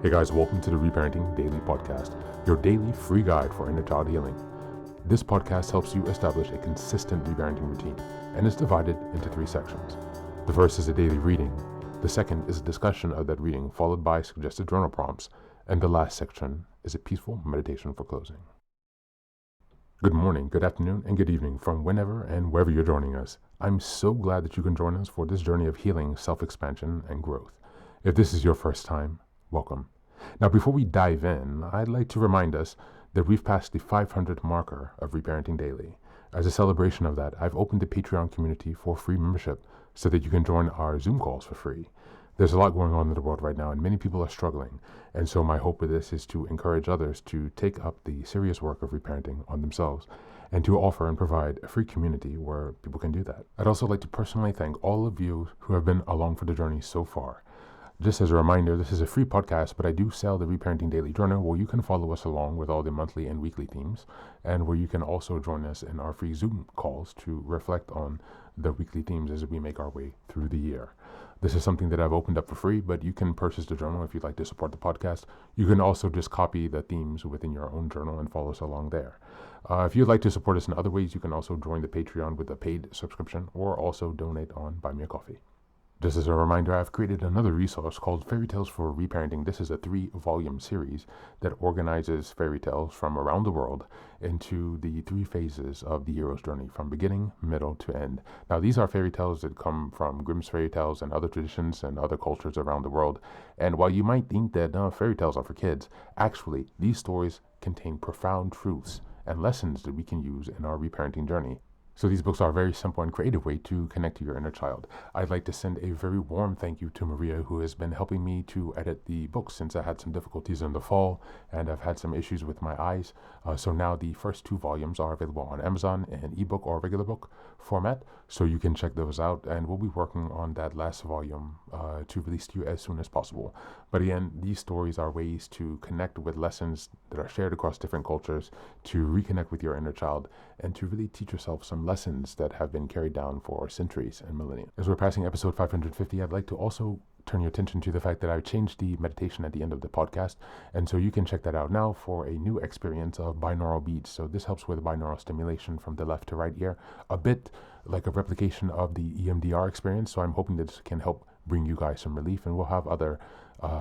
Hey guys, welcome to the Reparenting Daily podcast, your daily free guide for inner child healing. This podcast helps you establish a consistent reparenting routine and is divided into 3 sections. The first is a daily reading, the second is a discussion of that reading followed by suggested journal prompts, and the last section is a peaceful meditation for closing. Good morning, good afternoon, and good evening from whenever and wherever you're joining us. I'm so glad that you can join us for this journey of healing, self-expansion, and growth. If this is your first time, welcome. Now, before we dive in, I'd like to remind us that we've passed the 500 marker of Reparenting Daily. As a celebration of that, I've opened the Patreon community for free membership so that you can join our Zoom calls for free. There's a lot going on in the world right now, and many people are struggling. And so my hope with this is to encourage others to take up the serious work of reparenting on themselves and to offer and provide a free community where people can do that. I'd also like to personally thank all of you who have been along for the journey so far. Just as a reminder, this is a free podcast, but I do sell the Reparenting Daily Journal where you can follow us along with all the monthly and weekly themes, and where you can also join us in our free Zoom calls to reflect on the weekly themes as we make our way through the year. This is something that I've opened up for free, but you can purchase the journal if you'd like to support the podcast. You can also just copy the themes within your own journal and follow us along there. If you'd like to support us in other ways, you can also join the Patreon with a paid subscription or also donate on Buy Me a Coffee. Just as a reminder, I've created another resource called Fairy Tales for Reparenting. This is a 3-volume series that organizes fairy tales from around the world into the 3 phases of the hero's journey, from beginning, middle, to end. Now, these are fairy tales that come from Grimm's fairy tales and other traditions and other cultures around the world. And while you might think that fairy tales are for kids, actually, these stories contain profound truths and lessons that we can use in our reparenting journey. So these books are a very simple and creative way to connect to your inner child. I'd like to send a very warm thank you to Maria, who has been helping me to edit the books since I had some difficulties in the fall and I've had some issues with my eyes. So now the first 2 volumes are available on Amazon in ebook or regular book format, so you can check those out, and we'll be working on that last volume to release to you as soon as possible. But again, these stories are ways to connect with lessons that are shared across different cultures, to reconnect with your inner child, and to really teach yourself some lessons that have been carried down for centuries and millennia. As we're passing episode 550, I'd like to also turn your attention to the fact that I've changed the meditation at the end of the podcast, and so you can check that out now for a new experience of binaural beats. So this helps with binaural stimulation from the left to right ear, a bit like a replication of the EMDR experience. So I'm hoping that this can help bring you guys some relief, and we'll have other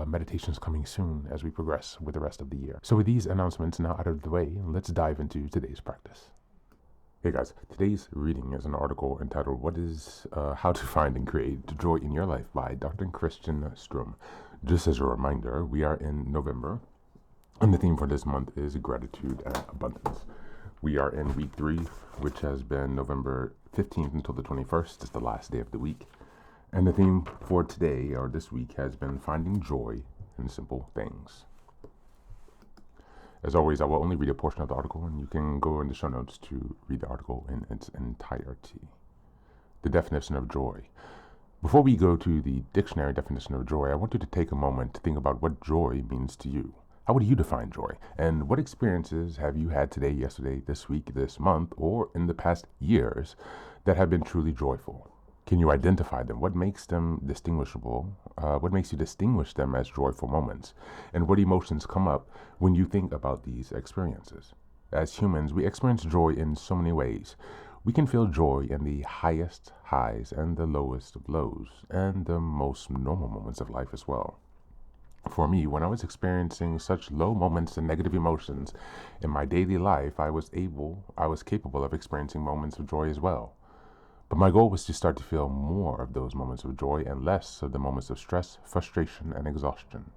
meditations coming soon as we progress with the rest of the year. So with these announcements now out of the way, let's dive into today's practice. Hey guys, today's reading is an article entitled How to Find and Create Joy in Your Life by Dr. Christian Strom. Just as a reminder, we are in November, and the theme for this month is gratitude and abundance. We are in week 3, which has been November 15th until the 21st. It's the last day of the week. And the theme for today, or this week, has been finding joy in simple things. As always, I will only read a portion of the article, and you can go in the show notes to read the article in its entirety. The definition of joy. Before we go to the dictionary definition of joy, I want you to take a moment to think about what joy means to you. How would you define joy? And what experiences have you had today, yesterday, this week, this month, or in the past years that have been truly joyful? Can you identify them? What makes them distinguishable? What makes you distinguish them as joyful moments? And what emotions come up when you think about these experiences? As humans, we experience joy in so many ways. We can feel joy in the highest highs and the lowest of lows, and the most normal moments of life as well. For me, when I was experiencing such low moments and negative emotions in my daily life, I was capable of experiencing moments of joy as well. But my goal was to start to feel more of those moments of joy and less of the moments of stress, frustration, and exhaustion.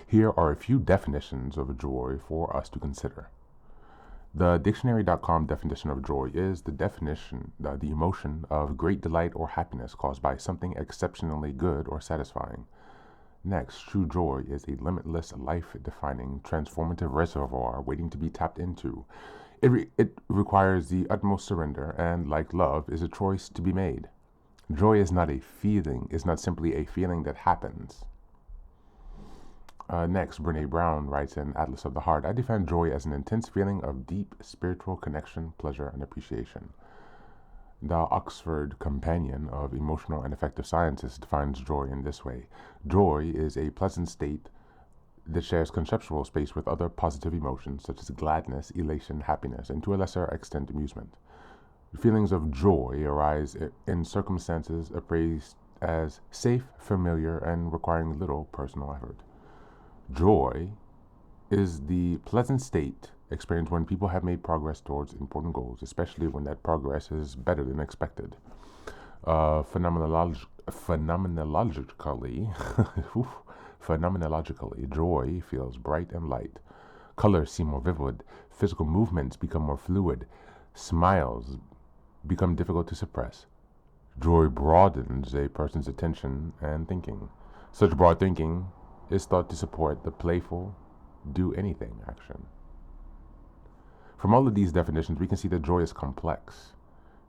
Here are a few definitions of joy for us to consider. The dictionary.com definition of joy is the emotion of great delight or happiness caused by something exceptionally good or satisfying. Next, true joy is a limitless, life-defining, transformative reservoir waiting to be tapped into. It requires the utmost surrender, and like love, is a choice to be made. Joy is not simply a feeling that happens. Next, Brene Brown writes in Atlas of the Heart, I define joy as an intense feeling of deep spiritual connection, pleasure, and appreciation. The Oxford Companion of Emotional and Affective Sciences defines joy in this way. Joy is a pleasant state that shares conceptual space with other positive emotions such as gladness, elation, happiness, and to a lesser extent, amusement. Feelings of joy arise in circumstances appraised as safe, familiar, and requiring little personal effort. Joy is the pleasant state experienced when people have made progress towards important goals, especially when that progress is better than expected. Phenomenologically, phenomenologically, joy feels bright and light. Colors seem more vivid. Physical movements become more fluid. Smiles become difficult to suppress. Joy broadens a person's attention and thinking. Such broad thinking is thought to support the playful, do anything action. From all of these definitions, we can see that joy is complex.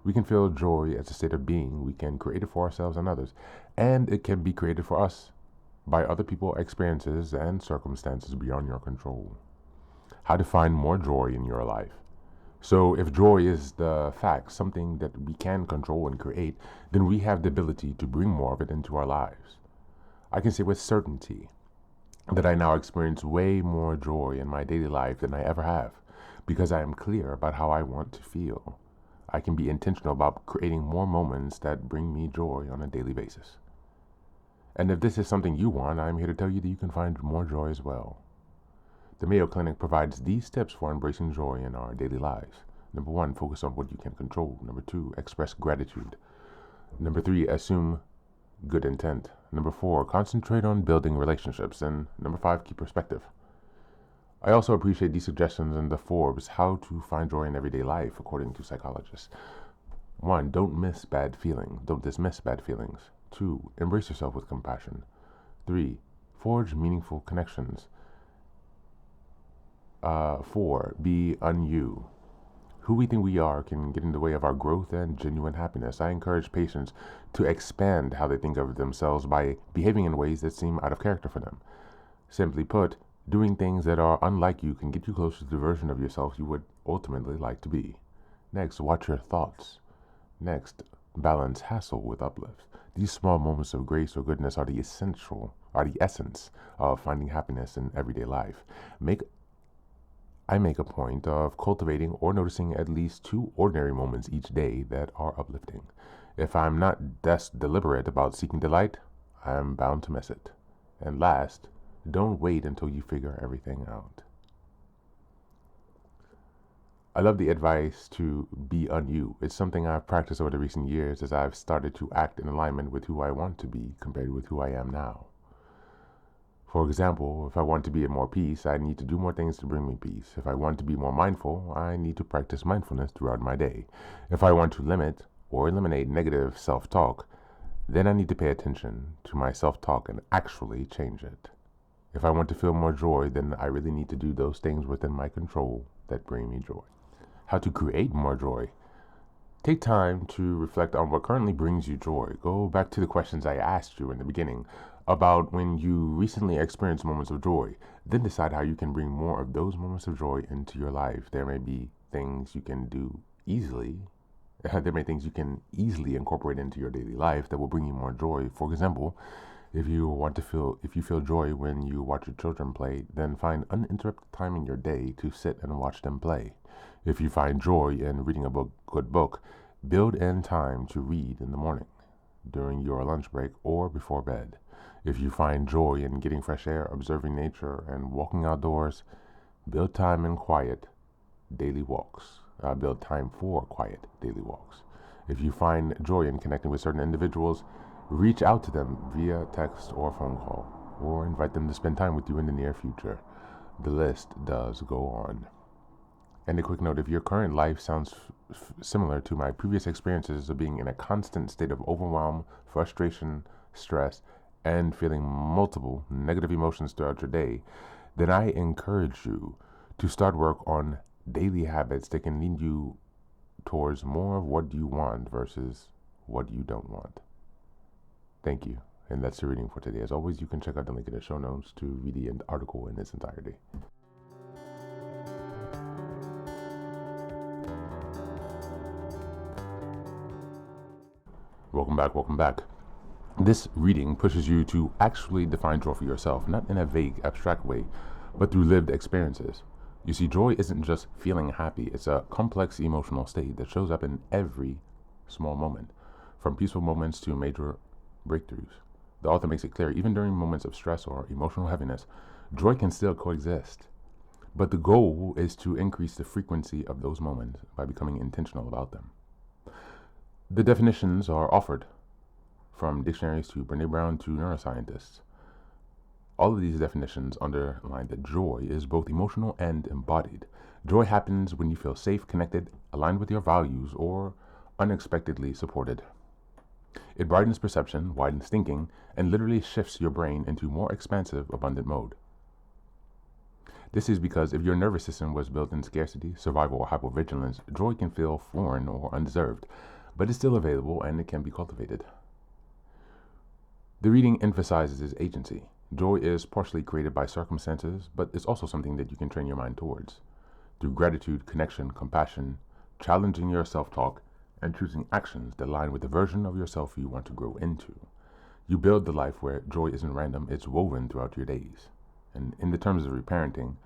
We can feel joy as a state of being. We can create it for ourselves and others. And it can be created for us by other people, experiences, and circumstances beyond your control. How to find more joy in your life. So if joy is the fact, something that we can control and create, then we have the ability to bring more of it into our lives. I can say with certainty that I now experience way more joy in my daily life than I ever have, because I am clear about how I want to feel. I can be intentional about creating more moments that bring me joy on a daily basis. And if this is something you want, I'm here to tell you that you can find more joy as well. The Mayo Clinic provides these tips for embracing joy in our daily lives. Number 1, focus on what you can control. Number 2, express gratitude. Number 3, assume good intent. Number 4, concentrate on building relationships. And number 5, keep perspective. I also appreciate these suggestions in the Forbes How to Find Joy in Everyday Life, according to psychologists. 1, don't dismiss bad feelings. 2, embrace yourself with compassion. 3, forge meaningful connections. 4, be un-you. Who we think we are can get in the way of our growth and genuine happiness. I encourage patients to expand how they think of themselves by behaving in ways that seem out of character for them. Simply put, doing things that are unlike you can get you closer to the version of yourself you would ultimately like to be. Next, watch your thoughts. Next, balance hassle with uplift. These small moments of grace or goodness are the essence of finding happiness in everyday life. I make a point of cultivating or noticing at least 2 ordinary moments each day that are uplifting. If I'm not deliberate about seeking delight, I'm bound to miss it. And last, don't wait until you figure everything out. I love the advice to be un-you. It's something I've practiced over the recent years as I've started to act in alignment with who I want to be compared with who I am now. For example, if I want to be at more peace, I need to do more things to bring me peace. If I want to be more mindful, I need to practice mindfulness throughout my day. If I want to limit or eliminate negative self-talk, then I need to pay attention to my self-talk and actually change it. If I want to feel more joy, then I really need to do those things within my control that bring me joy. How to create more joy. Take time to reflect on what currently brings you joy. Go back to the questions I asked you in the beginning about when you recently experienced moments of joy. Then decide how you can bring more of those moments of joy into your life. There may be things you can do easily. There may be things you can easily incorporate into your daily life that will bring you more joy. For example, if you feel joy when you watch your children play, then find uninterrupted time in your day to sit and watch them play. If you find joy in reading a good book, build in time to read in the morning, during your lunch break, or before bed. If you find joy in getting fresh air, observing nature, and walking outdoors, build time in quiet daily walks. Build time for quiet daily walks. If you find joy in connecting with certain individuals, reach out to them via text or phone call, or invite them to spend time with you in the near future. The list does go on. And a quick note, if your current life sounds similar to my previous experiences of being in a constant state of overwhelm, frustration, stress, and feeling multiple negative emotions throughout your day, then I encourage you to start work on daily habits that can lead you towards more of what you want versus what you don't want. Thank you. And that's the reading for today. As always, you can check out the link in the show notes to read the article in its entirety. Welcome back. This reading pushes you to actually define joy for yourself, not in a vague, abstract way, but through lived experiences. You see, joy isn't just feeling happy, it's a complex emotional state that shows up in every small moment, from peaceful moments to major breakthroughs. The author makes it clear, even during moments of stress or emotional heaviness, joy can still coexist. But the goal is to increase the frequency of those moments by becoming intentional about them. The definitions are offered from dictionaries to Brené Brown to neuroscientists. All of these definitions underline that joy is both emotional and embodied. Joy happens when you feel safe, connected, aligned with your values, or unexpectedly supported. It brightens perception, widens thinking, and literally shifts your brain into more expansive, abundant mode. This is because if your nervous system was built in scarcity, survival, or hypervigilance, joy can feel foreign or undeserved, but it's still available and it can be cultivated. The reading emphasizes agency. Joy is partially created by circumstances, but it's also something that you can train your mind towards. Through gratitude, connection, compassion, challenging your self-talk, and choosing actions that align with the version of yourself you want to grow into. You build the life where joy isn't random, it's woven throughout your days. And in the terms of reparenting,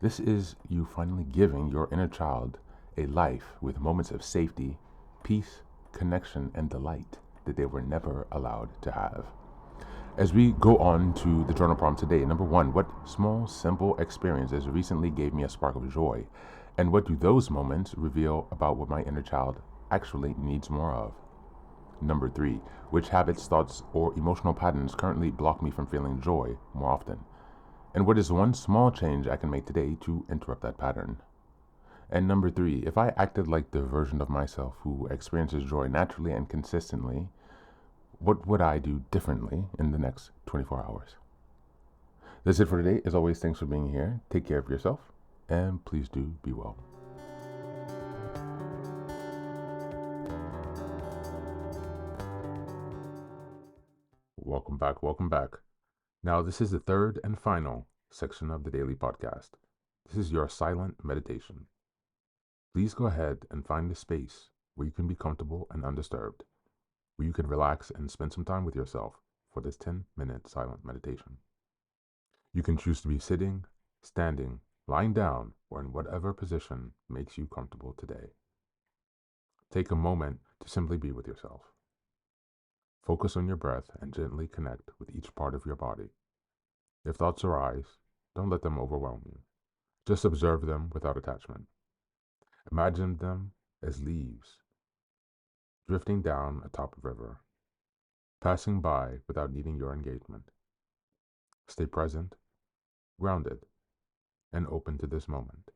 this is you finally giving your inner child a life with moments of safety, peace, connection, and delight that they were never allowed to have. As we go on to the journal prompt today, number 1, what small, simple experiences recently gave me a spark of joy? And what do those moments reveal about what my inner child actually needs more of? Number 3, which habits, thoughts, or emotional patterns currently block me from feeling joy more often? And what is one small change I can make today to interrupt that pattern? And number 3, if I acted like the version of myself who experiences joy naturally and consistently, what would I do differently in the next 24 hours? That's it for today. As always, thanks for being here. Take care of yourself, and please do be well. Welcome back. Welcome back. Now, this is the third and final section of the daily podcast. This is your silent meditation. Please go ahead and find a space where you can be comfortable and undisturbed, where you can relax and spend some time with yourself for this 10-minute silent meditation. You can choose to be sitting, standing, lying down, or in whatever position makes you comfortable today. Take a moment to simply be with yourself. Focus on your breath and gently connect with each part of your body. If thoughts arise, don't let them overwhelm you. Just observe them without attachment. Imagine them as leaves drifting down atop a river, passing by without needing your engagement. Stay present, grounded, and open to this moment.